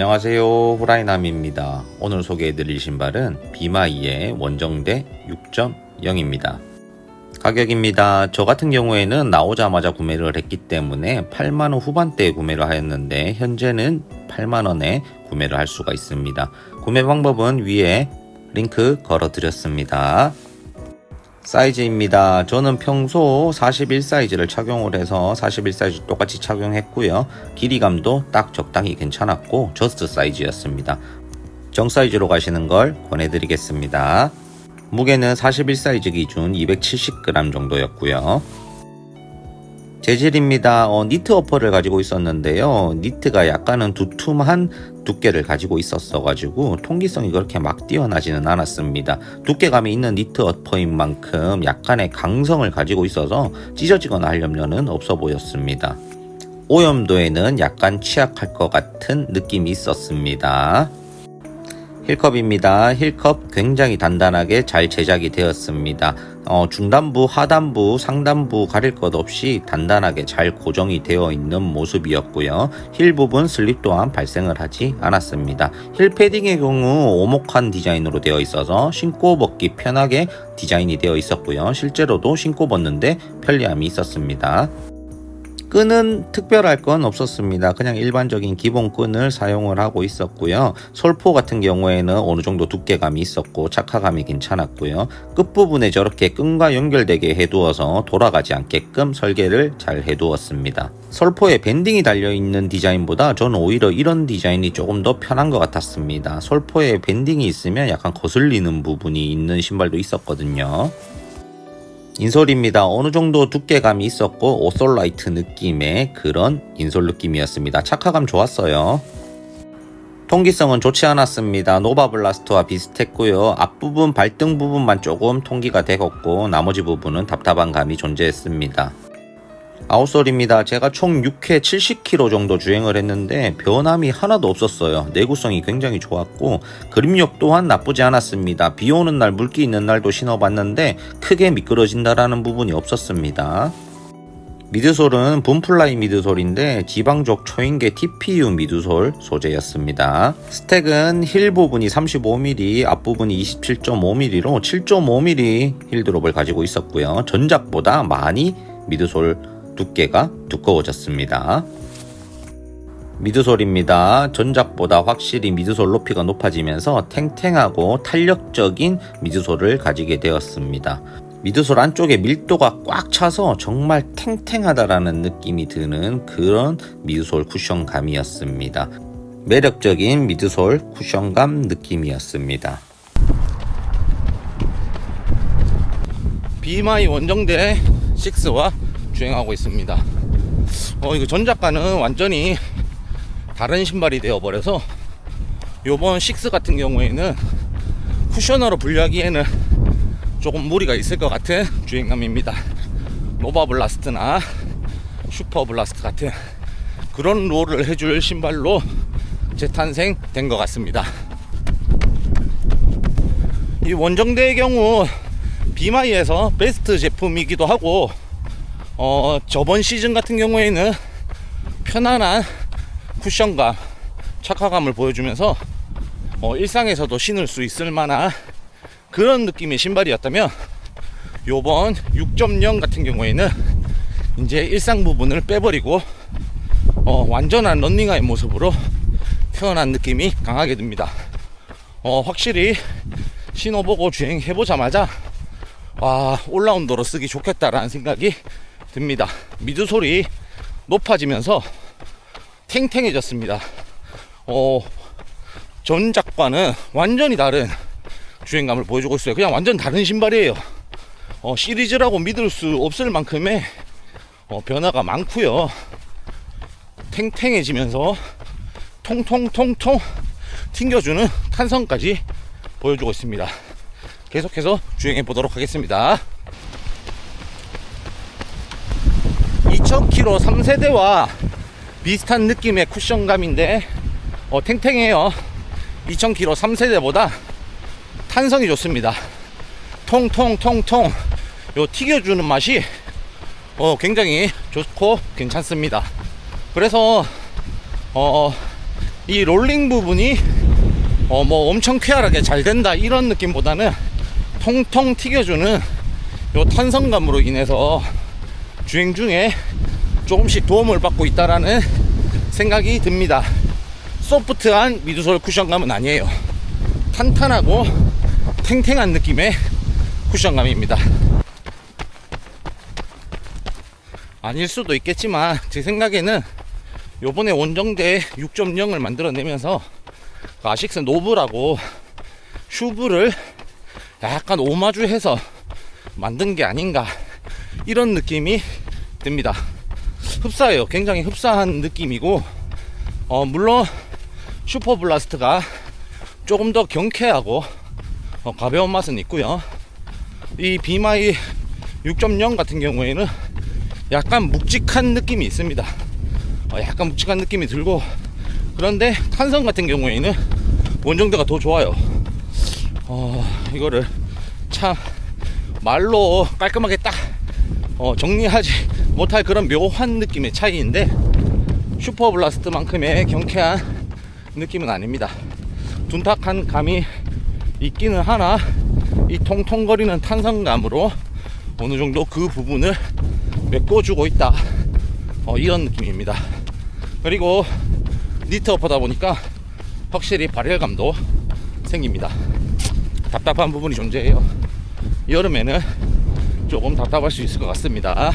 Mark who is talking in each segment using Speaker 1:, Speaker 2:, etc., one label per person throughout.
Speaker 1: 안녕하세요, 후라이남입니다. 오늘 소개해드릴 신발은 비마이의 원정대 6.0입니다. 가격입니다. 저 같은 경우에는 나오자마자 구매를 했기 때문에 8만원 후반대에 구매를 하였는데 현재는 8만원에 구매를 할 수가 있습니다. 구매 방법은 위에 링크 걸어 드렸습니다. 사이즈입니다. 저는 평소 41 사이즈를 착용을 해서 41 사이즈 똑같이 착용했고요. 길이감도 딱 적당히 괜찮았고 저스트 사이즈였습니다. 정 사이즈로 가시는 걸 권해드리겠습니다. 무게는 41 사이즈 기준 270g 정도였고요. 재질입니다. 니트 어퍼를 가지고 있었는데요. 니트가 약간은 두툼한 두께를 가지고 있었어 가지고 통기성이 그렇게 막 뛰어나지는 않았습니다. 두께감이 있는 니트 어퍼인 만큼 약간의 강성을 가지고 있어서 찢어지거나 할 염려는 없어 보였습니다. 오염도에는 약간 취약할 것 같은 느낌이 있었습니다. 힐컵입니다. 힐컵 굉장히 단단하게 잘 제작이 되었습니다. 중단부, 하단부, 상단부 가릴 것 없이 단단하게 잘 고정이 되어 있는 모습이었고요. 힐 부분 슬립 또한 발생을 하지 않았습니다. 힐 패딩의 경우 오목한 디자인으로 되어 있어서 신고 벗기 편하게 디자인이 되어 있었고요. 실제로도 신고 벗는데 편리함이 있었습니다. 끈은 특별할 건 없었습니다. 그냥 일반적인 기본 끈을 사용을 하고 있었고요. 솔포 같은 경우에는 어느 정도 두께감이 있었고 착화감이 괜찮았고요. 끝부분에 저렇게 끈과 연결되게 해두어서 돌아가지 않게끔 설계를 잘 해두었습니다. 솔포에 밴딩이 달려있는 디자인보다 저는 오히려 이런 디자인이 조금 더 편한 것 같았습니다. 솔포에 밴딩이 있으면 약간 거슬리는 부분이 있는 신발도 있었거든요. 인솔입니다. 어느 정도 두께감이 있었고 오솔라이트 느낌의 그런 인솔 느낌이었습니다. 착화감 좋았어요. 통기성은 좋지 않았습니다. 노바블라스트와 비슷했고요. 앞부분 발등 부분만 조금 통기가 되었고 나머지 부분은 답답한 감이 존재했습니다. 아웃솔입니다. 제가 총 6회 70km 정도 주행을 했는데 변함이 하나도 없었어요. 내구성이 굉장히 좋았고 그립력 또한 나쁘지 않았습니다. 비 오는 날 물기 있는 날도 신어봤는데 크게 미끄러진다라는 부분이 없었습니다. 미드솔은 붐플라이 미드솔인데 지방족 초인계 TPU 미드솔 소재였습니다. 스택은 힐 부분이 35mm, 앞부분이 27.5mm로 7.5mm 힐 드롭을 가지고 있었고요. 전작보다 많이 미드솔 두께가 두꺼워졌습니다. 미드솔입니다. 전작보다 확실히 미드솔 높이가 높아지면서 탱탱하고 탄력적인 미드솔을 가지게 되었습니다. 미드솔 안쪽에 밀도가 꽉 차서 정말 탱탱하다라는 느낌이 드는 그런 미드솔 쿠션감이었습니다. 매력적인 미드솔 쿠션감 느낌이었습니다.
Speaker 2: 비마이 원정대 6와 주행하고 있습니다. 이거 전작과는 완전히 다른 신발이 되어버려서 요번 6 같은 경우에는 쿠셔너로 분류하기에는 조금 무리가 있을 것 같은 주행감입니다. 노바블라스트나 슈퍼블라스트 같은 그런 롤을 해줄 신발로 재탄생된 것 같습니다. 이 원정대의 경우 비마이에서 베스트 제품이기도 하고 저번 시즌 같은 경우에는 편안한 쿠션감, 착화감을 보여주면서 일상에서도 신을 수 있을 만한 그런 느낌의 신발이었다면 요번 6.0 같은 경우에는 이제 일상 부분을 빼버리고 완전한 런닝화의 모습으로 태어난 느낌이 강하게 듭니다. 확실히 신어보고 주행해보자마자 와, 올라운더로 쓰기 좋겠다라는 생각이 듭니다. 미드솔이 높아지면서 탱탱해졌습니다. 전작과는 완전히 다른 주행감을 보여주고 있어요. 그냥 완전 다른 신발이에요. 시리즈라고 믿을 수 없을 만큼의 변화가 많고요. 탱탱해지면서 통통통통 튕겨주는 탄성까지 보여주고 있습니다. 계속해서 주행해 보도록 하겠습니다. 2000km 3세대와 비슷한 느낌의 쿠션감인데 탱탱해요. 2000km 3세대보다 탄성이 좋습니다. 통통통통 요 튀겨주는 맛이 굉장히 좋고 괜찮습니다. 그래서 이 롤링 부분이 뭐 엄청 쾌활하게 잘 된다 이런 느낌보다는 통통 튀겨주는 요 탄성감으로 인해서 주행 중에 조금씩 도움을 받고 있다라는 생각이 듭니다. 소프트한 미드솔 쿠션감은 아니에요. 탄탄하고 탱탱한 느낌의 쿠션감입니다. 아닐 수도 있겠지만 제 생각에는 요번에 원정대 6.0을 만들어내면서 아식스 노브라고 슈브를 약간 오마주해서 만든 게 아닌가 이런 느낌이 듭니다. 흡사해요. 굉장히 흡사한 느낌이고 물론 슈퍼블라스트가 조금 더 경쾌하고 가벼운 맛은 있고요. 이 비마이 6.0 같은 경우에는 약간 묵직한 느낌이 있습니다. 약간 묵직한 느낌이 들고, 그런데 탄성 같은 경우에는 원정대가 더 좋아요. 이거를 참 말로 깔끔하게 딱 정리하지 못할 그런 묘한 느낌의 차이인데, 슈퍼블라스트만큼의 경쾌한 느낌은 아닙니다. 둔탁한 감이 있기는 하나 이 통통거리는 탄성감으로 어느 정도 그 부분을 메꿔주고 있다, 이런 느낌입니다. 그리고 니트업하다 보니까 확실히 발열감도 생깁니다. 답답한 부분이 존재해요. 여름에는 조금 답답할 수 있을 것 같습니다.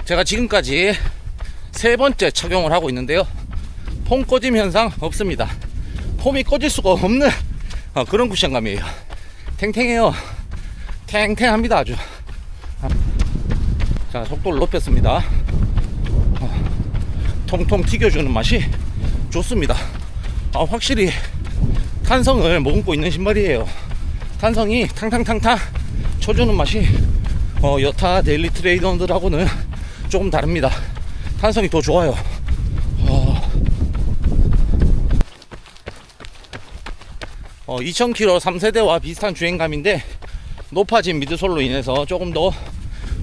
Speaker 2: 제가 지금까지 3번째 착용을 하고 있는데요, 폼 꺼짐 현상 없습니다. 폼이 꺼질 수가 없는 그런 쿠션감이에요. 탱탱해요. 탱탱합니다. 아주. 자, 속도를 높였습니다. 통통 튀겨주는 맛이 좋습니다. 확실히 탄성을 머금고 있는 신발이에요. 탄성이 탕탕탕탕 쳐주는 맛이 여타 데일리 트레이너들하고는 조금 다릅니다. 탄성이 더 좋아요. 2000km 3세대와 비슷한 주행감인데 높아진 미드솔로 인해서 조금 더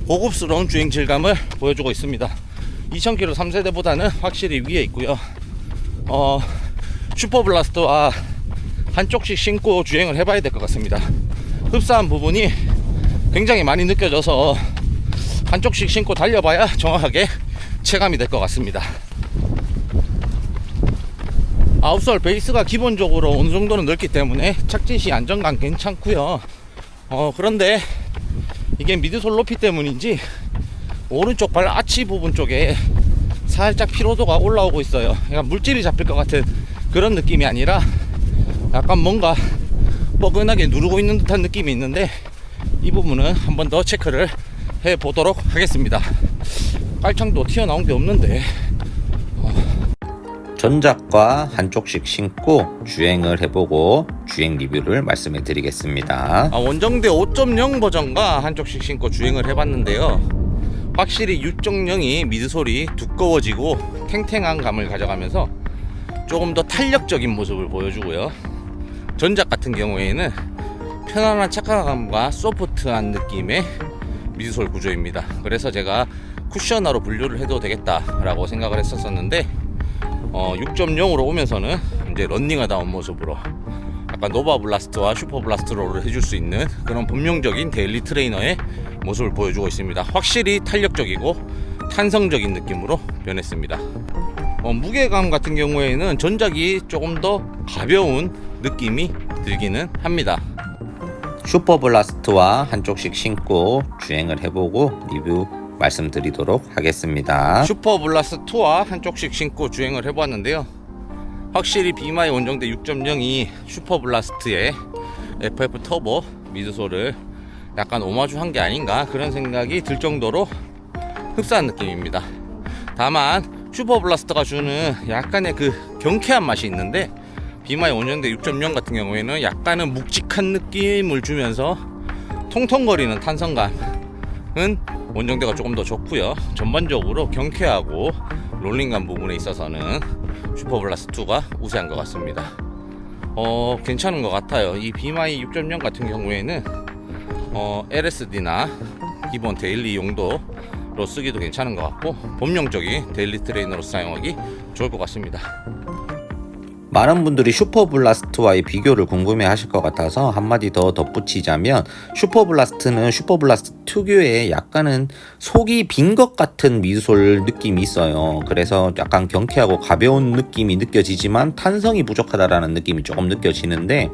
Speaker 2: 고급스러운 주행 질감을 보여주고 있습니다. 2000km 3세대보다는 확실히 위에 있고요. 슈퍼블라스트와 한쪽씩 신고 주행을 해봐야 될 것 같습니다. 흡사한 부분이 굉장히 많이 느껴져서 한쪽씩 신고 달려봐야 정확하게 체감이 될 것 같습니다. 아웃솔 베이스가 기본적으로 어느 정도는 넓기 때문에 착지시 안정감 괜찮고요. 그런데 이게 미드솔 높이 때문인지 오른쪽 발 아치 부분 쪽에 살짝 피로도가 올라오고 있어요. 그러니까 물질이 잡힐 것 같은 그런 느낌이 아니라 약간 뭔가 뻐근하게 누르고 있는 듯한 느낌이 있는데, 이 부분은 한 번 더 체크를 해 보도록 하겠습니다. 깔창도 튀어나온 게 없는데.
Speaker 1: 전작과 한쪽씩 신고 주행을 해보고 주행 리뷰를 말씀해 드리겠습니다.
Speaker 2: 원정대 5.0 버전과 한쪽씩 신고 주행을 해봤는데요, 확실히 6.0이 미드솔이 두꺼워지고 탱탱한 감을 가져가면서 조금 더 탄력적인 모습을 보여주고요, 전작 같은 경우에는 편안한 착화감과 소프트한 느낌의 미드솔 구조입니다. 그래서 제가 쿠셔너로 분류를 해도 되겠다라고 생각을 했었는데 6.0으로 오면서는 이제 런닝하다운 모습으로 약간 노바블라스트와 슈퍼블라스트로를 해줄 수 있는 그런 본명적인 데일리 트레이너의 모습을 보여주고 있습니다. 확실히 탄력적이고 탄성적인 느낌으로 변했습니다. 무게감 같은 경우에는 전작이 조금 더 가벼운 느낌이 들기는 합니다.
Speaker 1: 슈퍼블라스트와 한쪽씩 신고 주행을 해보고 리뷰 말씀드리도록 하겠습니다.
Speaker 2: 슈퍼블라스트2와 한쪽씩 신고 주행을 해보았는데요, 확실히 비마이 원정대 6.0이 슈퍼블라스트의 FF 터보 미드솔을 약간 오마주한 게 아닌가 그런 생각이 들 정도로 흡사한 느낌입니다. 다만 슈퍼블라스트가 주는 약간의 그 경쾌한 맛이 있는데, 비마이 원정대 6.0 같은 경우에는 약간은 묵직한 느낌을 주면서 통통거리는 탄성감은 원정대가 조금 더 좋고요. 전반적으로 경쾌하고 롤링감 부분에 있어서는 슈퍼블라스트2가 우세한 것 같습니다. 괜찮은 것 같아요. 이 비마이 6.0 같은 경우에는 LSD나 기본 데일리 용도 쓰기도 괜찮은 것 같고 범용적인 데일리 트레이너로 사용하기 좋을 것 같습니다.
Speaker 1: 많은 분들이 슈퍼블라스트와의 비교를 궁금해 하실 것 같아서 한마디 더 덧붙이자면, 슈퍼블라스트는 슈퍼블라스트 특유의 약간은 속이 빈 것 같은 미드솔 느낌이 있어요. 그래서 약간 경쾌하고 가벼운 느낌이 느껴지지만 탄성이 부족하다라는 느낌이 조금 느껴지는데,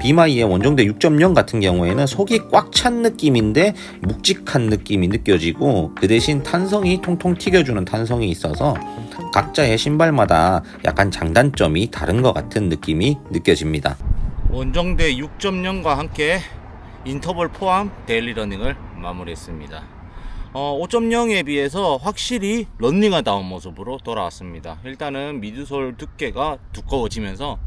Speaker 1: 비마이의 원정대 6.0 같은 경우에는 속이 꽉 찬 느낌인데 묵직한 느낌이 느껴지고, 그 대신 탄성이 통통 튀겨주는 탄성이 있어서 각자의 신발마다 약간 장단점이 다른 것 같은 느낌이 느껴집니다.
Speaker 2: 원정대 6.0과 함께 인터벌 포함 데일리 러닝을 마무리했습니다. 5.0에 비해서 확실히 런닝하다운 모습으로 돌아왔습니다. 일단은 미드솔 두께가 두꺼워지면서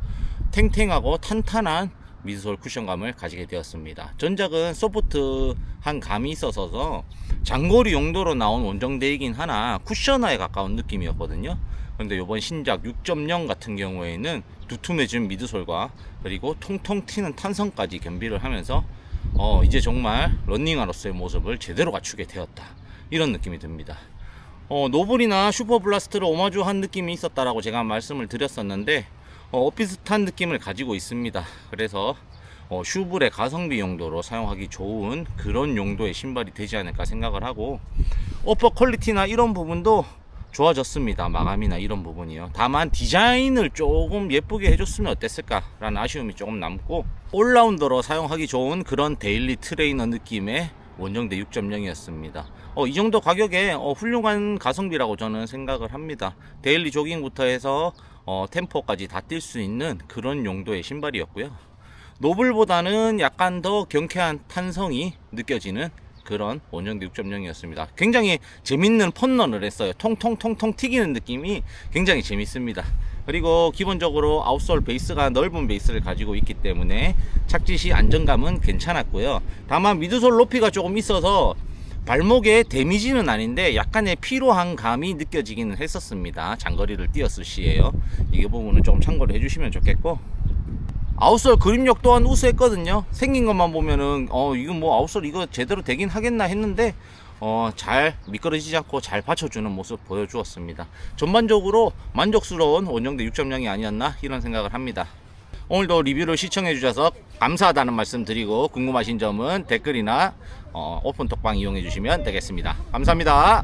Speaker 2: 탱탱하고 탄탄한 미드솔 쿠션감을 가지게 되었습니다. 전작은 소프트한 감이 있어서 장거리 용도로 나온 원정대이긴 하나 쿠셔너에 가까운 느낌이었거든요. 그런데 이번 신작 6.0 같은 경우에는 두툼해진 미드솔과 그리고 통통 튀는 탄성까지 겸비를 하면서 이제 정말 런닝화로서의 모습을 제대로 갖추게 되었다, 이런 느낌이 듭니다. 노블이나 슈퍼블라스트를 오마주한 느낌이 있었다라고 제가 말씀을 드렸었는데 비슷한 느낌을 가지고 있습니다. 그래서 슈블의 가성비 용도로 사용하기 좋은 그런 용도의 신발이 되지 않을까 생각을 하고, 어퍼 퀄리티나 이런 부분도 좋아졌습니다. 마감이나 이런 부분이요. 다만 디자인을 조금 예쁘게 해줬으면 어땠을까 라는 아쉬움이 조금 남고, 올라운더로 사용하기 좋은 그런 데일리 트레이너 느낌의 원정대 6.0이었습니다. 이 정도 가격에 훌륭한 가성비라고 저는 생각을 합니다. 데일리 조깅부터 해서 템포까지 다 뛸 수 있는 그런 용도의 신발이었고요. 노블보다는 약간 더 경쾌한 탄성이 느껴지는 그런 원정대 6.0이었습니다. 굉장히 재밌는 펀런을 했어요. 통통통통 튀기는 느낌이 굉장히 재밌습니다. 그리고 기본적으로 아웃솔 베이스가 넓은 베이스를 가지고 있기 때문에 착지시 안정감은 괜찮았고요. 다만 미드솔 높이가 조금 있어서 발목에 데미지는 아닌데 약간의 피로한 감이 느껴지기는 했었습니다. 장거리를 뛰었을 시에요. 이 부분은 좀 참고를 해주시면 좋겠고, 아웃솔 그립력 또한 우수했거든요. 생긴 것만 보면은 이거 뭐 아웃솔 이거 제대로 되긴 하겠나 했는데 잘 미끄러지지 않고 잘 받쳐주는 모습 보여주었습니다. 전반적으로 만족스러운 원정대 6.0이 아니었나 이런 생각을 합니다. 오늘도 리뷰를 시청해 주셔서 감사하다는 말씀 드리고, 궁금하신 점은 댓글이나 오픈톡방 이용해 주시면 되겠습니다. 감사합니다.